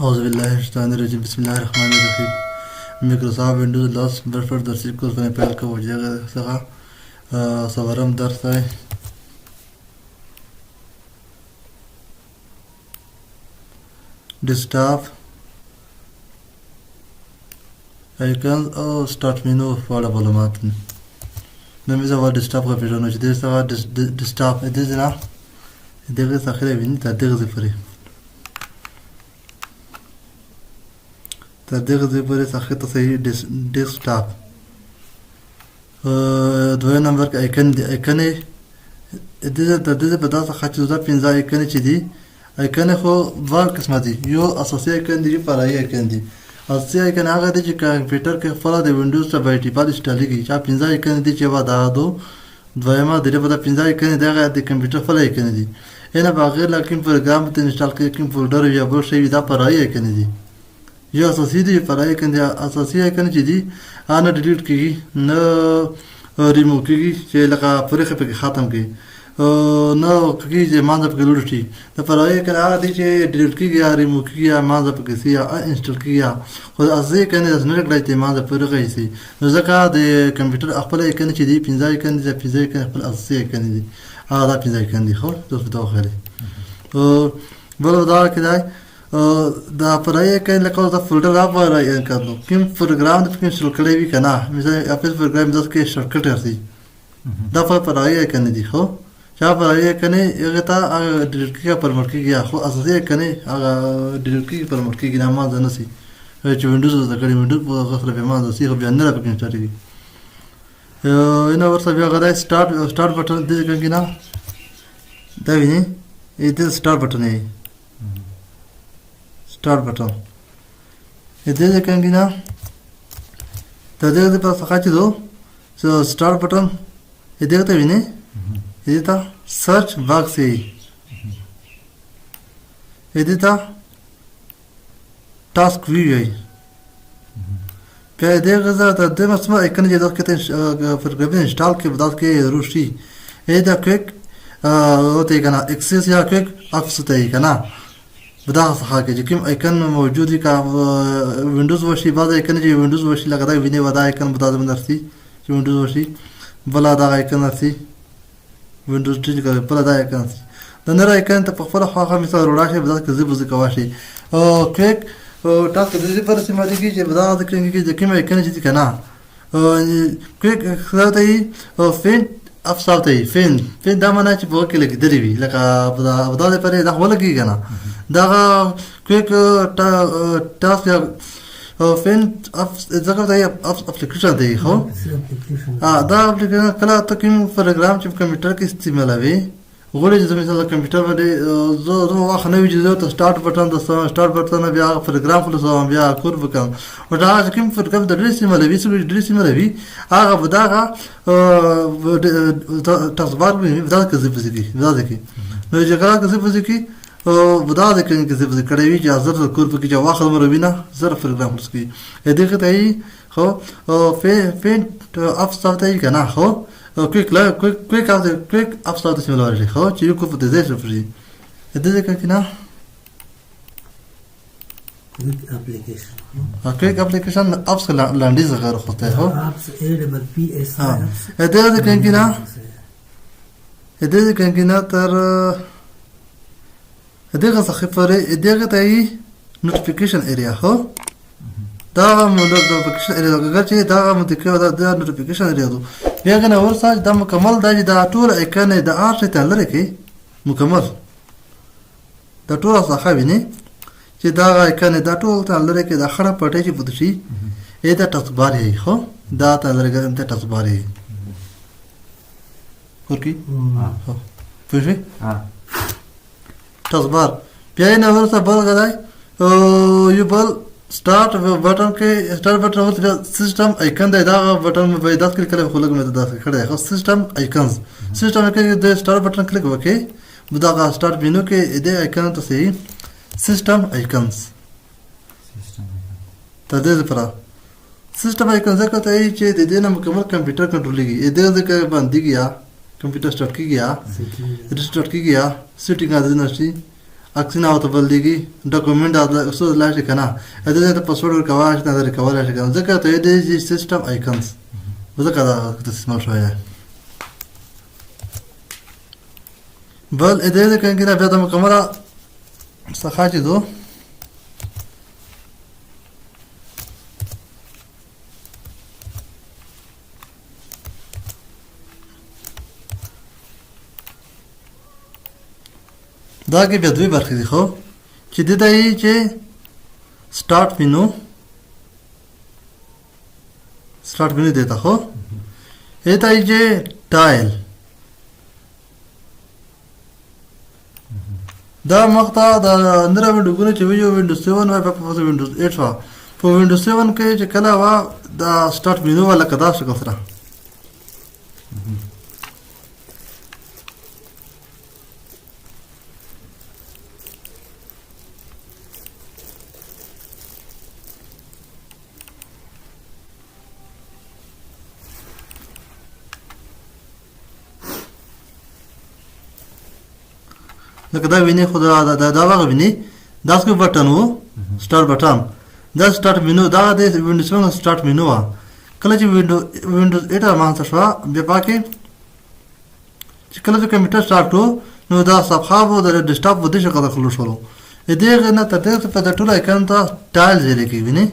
أعوذ بالله من الشيطان الرجيم بسم الله الرحمن الرحيم مایکروسافट विंडोज 10 برفر درسی کورس باندې پیل کوو چې څنګه څلورم درس دی ډیسکټاپ آیکن او سٹارټ مینو والا معلومات نو موږ دا ډیسکټاپ په پیژنو چې دا ډیسکټاپ دې نه دغه څخه ویني دا دغه زفري تر دغه ځای پورې څخه ته صحیح ډیسکټاپ دویم نمبر کې آیکن دی آیکن د دې په داسې خاطر دا پنځه آیکن چې دي آیکن خو دوه قسمه دي یو اساسي آیکن دی فرعي آیکن دی اساسي آیکن هغه دی چې کمپیوټر کې خپل د وینډوز ته باندې ډیفالټ انسټالېږي چې پنځه آیکن دي چې وا دا دویمه د دې په پنځه آیکن دی هغه د کمپیوټر خپل آیکن دي نه بغیر لکه پروګرام ته انسټال کړي کوم فولډر یا بل شی دا فرعي آیکن دي یا اساسی دی فرعي آیکن دی اساسی آیکن چې دی نه ډیلیټ کیږي نه ریموو کیږي چې لکه پرېخه پکې ختم کړي نه کیږي چې مانځ پکې لوډ شي د فرعي آیکن هغه دی چې ډیلیټ کیږي یا ریموو کیږي یا مانځ پکې سي یا انسټال کیږي خو اساسي آیکن د نه کړای ته مانځ پرېږي سي نو ځکه د کمپیوټر خپل آیکن چې دی پنځه آیکن دي پنځه آیکن خپل اساسي آیکن دي هغه دا پنځه آیکن دي خو تاسو دا خالي بل دا کېدای دا فرعي آیکن لکه دا فولډر راغلی آیکن نو کوم پروګرام د پکې انسټال کړی وي کنه مثلا اپل پروګرام د کې شارټکټ راځي دا فرعي آیکن دي خو چا فرعي آیکن هغه ته ډیلیټ کیږي پرمټ کیږي خو اساسي آیکن هغه ډیلیټ کیږي پرمټ کیږي نه ما ځنه سي چې وینډوز د کړي وینډوز په غفله به ما د سي خو بیا نه راپکې انسټال کیږي نو ورته بیا غدا سٹارټ بٹن دې کې نه دا ویني دې سٹارټ بٹن دی start button इधर देखेंगे ना तो इधर पर सकाची दो सो स्टार्ट बटन इधर तो भी नहीं इधर था सर्च बॉक्स है इधर था टास्क व्यू है क्या इधर का ज़रा तो मसला आइकन जो दो कहते हैं फिर कभी इंस्टॉल के बाद के रूशी इधर क्विक होते हैं ना एक्सेस या क्विक ऑप्स होते हैं ना बदा څخه کې کوم آیکن موجود دي کا وینډوز وشي بعض آیکن چې وینډوز وشي لکه دا ویني ودا آیکن بتا زم درسي چې وینډوز وشي بل دا آیکن درسي وینډوز ټیج کوي بل دا آیکن د نر آیکن ته په خپل خواخه مثال وروړا شي بدا کې زب زکوا شي او کلیک ټاسک د دې پر سیمه دي چې بدا د کړنګ کې کوم آیکن چې کنه کلیک خلاصته او فین افصلته فین دا معنی چې په کې لګیدلی وي لکه بدا لپاره دا ولګي کنه دا کویک ټاسک فین ځکه دا اپلیکیشن دی خو دا اپلیکیشن کله ته کوم پروګرام چې کمپیوټر کې استعمالوي غوړي چې مثلا کمپیوټر باندې زه واخ نه ویږي ته سٹارټ بٹن د سٹارټ بٹن بیا پروګرام خلاصوم بیا کور وکم او دا کوم پروګرام د ډریس استعمالوي څه ډریس استعمالوي هغه بداغه تاسو باندې دا کې زه پزګي دا کې نو چې کله کې زه پزګي او بدا د کړي کې زه کړی وی چې حاضر کور په کې چې واخل مر وینا زر پروګرام لسکی دغه ته خو فین اف ستاسو ته کنه خو کویک اف ستاسو ته ولوري خو چې یو کو په دې ځای فري دغه کې نه کویک اپلیکیشن اپس لاندې زغره خوته هو اپس ا ډبل پی اس دغه کې نه دغه کې نه تر دغه څخه فرې دغه ته نوټیفیکیشن ایریا هو دا نوټیفیکیشن ایریا هغه چې دا متکره دا نوټیفیکیشن ایریا دو بیا کنه ورسره دا مکمل دا ټول آیکن د ارت ته لره کې مکمل دا ټول څخه ویني چې دا آیکن دا ټول ته لره کې دا خړه پټه چې پد شي دا ټاسک بار یې خو دا ته لره کې ټاسک بار یې ورکی ها پوهې ټاسک بار بیا نه ورته بل غواړي او یو بل سٹارټ بٹن کې سٹارټ بٹن ورته سیستم آیکن دا بٹن په داس کې کله خلک مې داس کړه خو سیستم آیکنز سیستم کې د سٹارټ بٹن کلیک وکړي بدا کا سٹارټ مینو کې دې آیکن ته سي سیستم آیکنز ته دې لپاره سیستم آیکن ځکه ته چې د دې نه مکمل کمپیوټر کنټرولېږي دې ځکه باندې کیږي کمپیوټر سٹارټ کیږي ریسټارټ کیږي سیټینګ اذن شي اکسینا او ته بلدیږي ډاکومنت اوسو لاشه کنه اته ته پاسورډ ورکواش نه لري کولای شي کنه ځکه ته دې سیستم آیکنز ځکه دا استعمال شوی بل اداره کنه بیا د مکمله څخه چې دو دا کې بیا دوی برخې دي خو چې د دای چې سٹارټ مینو دیتا خو ایتا چې ټایل دا مخته دا اندره وینډوګونه چې ویو وینډوز 7 وای په وینډوز 8 وا په وینډوز 7 کې چې کله وا دا سٹارټ مینو ولا کدا شکل سره لکه دا ویني خو دا واغ ویني دا څه بٹن وو سٹارټ بٹن دا سٹارټ مینو دا د وینډوز 7 سٹارټ مینو وا کله چې وینډوز 8 مانځه شو بیا پاکي چې کله چې کمپیوټر سٹارټ نو دا صفحه وو د ډیسکټاپ په دې شکل خلو شو دې نه ته په د ټول آیکن ته ټایل ځای کې ویني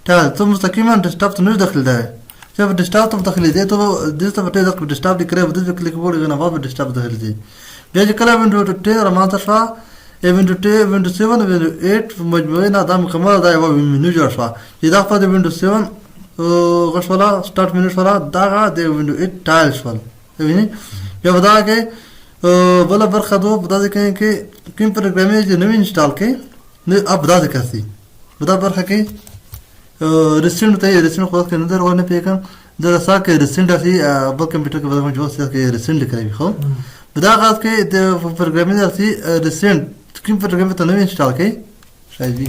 ټایل ته مستقیما ډیسکټاپ ته نه داخل دی چې په ډیسکټاپ ته داخلي دی ته د څه په ډیسکټاپ کې کړو د کلیک وړي نه په ډیسکټاپ داخل دی بیا چې کله وینډوز 10 رامانځه شو وینډوز 7 وینډوز 8 مجموعه نه دا مکمل دا یو مینو جوړ شو چې دا په وینډوز 7 غشولا سٹارټ مینو شو دا د وینډوز 8 ټایل شو ویني بیا ودا کې بل برخه دو بدا کې کوم پروګرامي چې نوی انسټال کې نه ابدا ذکرسي بدا برخه کې ریسنټ ته ریسنټ خو کې نه درونه پیګم دا ساکه ریسنټ اسی بل کمپیوټر کې بدل جوړ سره کې ریسنټ کوي خو بدا غاز کې د پروګرامینګ اسی ریسنټ کوم پروګرام ته نوی انسټال کې شاید وي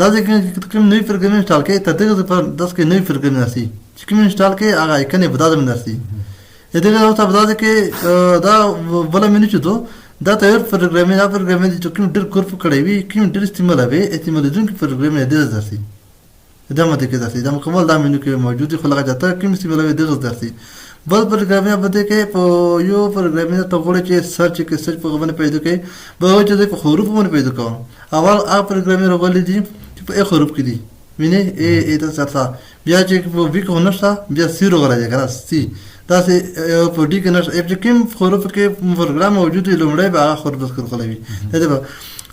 دا ځکه کوم نوی پروګرام انسټال کې ته دغه پر 10 کې نوی پروګرام اسی چې کوم انسټال کې هغه آیکن بدا د منرسي دغه نو ته بدا کې دا بل منو چې دو دا ته پروګرامینګ چې کوم ډیر کورپ کړی وي کوم ډیر استعمال دونکو پروګرام نه دی درسي دا مته کې درسي دا مکمل دا منو کې موجود خو لږه جاته کوم استعمال دی درسي بل پروګرامینګ بده کې په یو پروګرامینګ ته وګورئ چې سرچ په غوونه پیدا کوي به چې په حروف باندې پیدا کوم اول پروګرامینګ ولې دي چې په حروف کې دي ویني ا ته سره بیا چې په وی کو نشته بیا سیرو غراځي کنه سی دا سه په دې کې نشه چې کوم حروف کې پروګرام موجود دی لومړی به هغه حروف ذکر کوي دا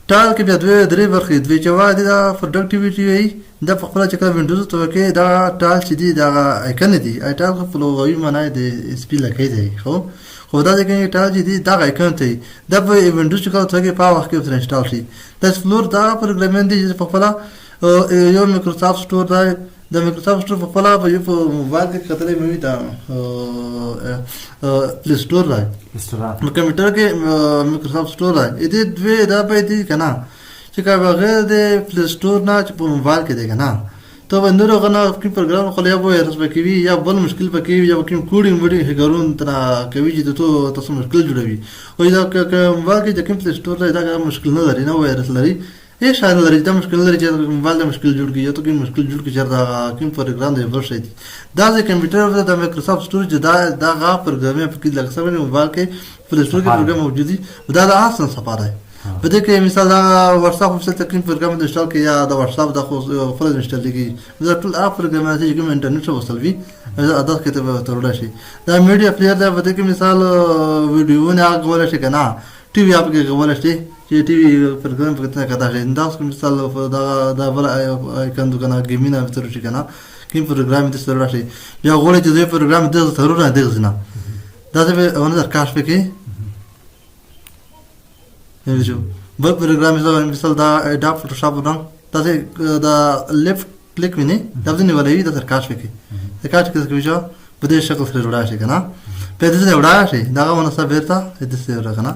ټال کې بیا درې برخې دوی چې وایي دا پروډکټیویټي وي دا په خپل چې کوم وینډوز ته کې دا ټال چې دی دا آیکن دی ټال په لغوي معنی د سپیل کې دی خو دا چې ټال چې دی دا آیکن دی دا په وینډوز کې کې په وخت کې انسټال شي دا فلور دا پروګرامینګ دی چې په خپل یو مایکروسافټ سٹور دا د مایکروسافټ سٹور په خپل په یو موبایل کې کتلې مې دا پلی سٹور راځي نو کمپیوټر کې مایکروسافټ سٹور راځي دې دوی دا به دي کنه چې کا بغیر د پلی سٹور نه په موبایل کې دی کنه ته باندې غنا کوم پروګرام خو یا به رسمه کوي یا بل مشکل پکې یا کوم کوډینګ وډینګ هګرون تر کوي چې تاسو مشکل جوړوي او دا موبایل کې د کوم پلی سٹور دا مشکل نه لري نه وایرس لري هیڅ شان لري دا مشکل لري چې موبایل د مشکل جوړ کیږي ته کوم مشکل جوړ کیږي دا کوم پروګرام دی ورشي دا د کمپیوټر د مایکروسافټ سٹور چې دا غا پروګرام په کې لږ څه موبایل کې پلی سٹور کې پروګرام موجود دی دا د اصل سپاره دی بده کې مثال دا واتساپ په څیر کوم پروګرام د انسټال کې یا د واتساپ د خو فرض انسټال کیږي دا ټول اپ پروګرام چې کوم انټرنیټ وصل وي ادا کې ته ترول شي دا میډیا پلیئر دا بده کې مثال ویډیو نه غوړل شي کنه ټي وي اپ کې غوړل شي چې ټي وي پروګرام په کتنه کدا شي دا مثال دا بل آیکن دغه ګیمینه تر شي کنه کوم پروګرام د سره شي یا غوړل چې پروګرام د ضرورت نه دی ځنه دا څه ونه درکاش پکې جو بل پروګرام مثال دا اډاپ فوټوشاپ ورن دا دا لیفت کلیک ونی دا د نیولې دا درکاش پکې دا کاټ کې کوي په دې شکل سره وړا شي کنه په دې سره وړا شي دا ونه سره بیرته دې سره راغنه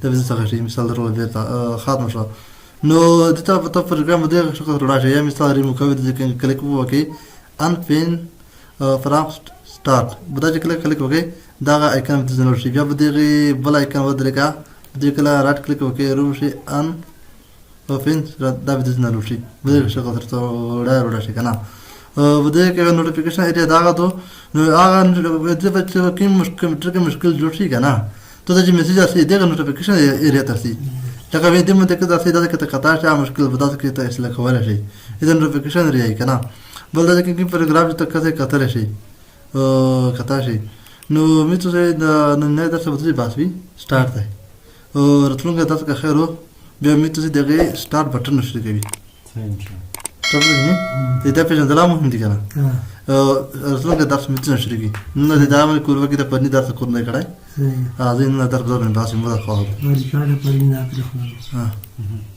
دا به څه شي مثال درول بیرته خاتم شو نو دته په پروګرام دې شکل وړا شي یا مثال ریمو کوي دې کلیک وکي ان پین فرام سٹارټ بدا چې کلیک وکړئ دا آیکن د زنور شي بیا به دغه بل آیکن ودرېږه دې کله رائټ کلیک وکړئ روشي ان اوپن دا به د زنور شي بده شغل تر وړا شي کنه بده کې نوټیفیکیشن ایریا دا غو نو هغه د بچو کې مشکل جوړ شي کنه ته د میسج اسې دغه نوټیفیکیشن ایریا ترسي لکه وې دې مده کې دا څه دا کې قطع شي مشکل به دا کې ته اصلاح کولای شي اذا نوټیفیکیشن ایریا کنه بل دا کې پاراګراف ته کته کتل شي کتا شي نو می ته دا نه درته به باسوي سٹارټ دی او راتلونکي تاسو که خیر بیا می ته دغه سٹارټ بٹن نشته کوي ته دا په ځندلا مهم دي کنه راتلونکي تاسو می ته نشته کوي نو دا مې کورو کې د پرني درته کور نه کړای ازین نه درته نه باسي مو دا خو ورکاله پرني نه کړو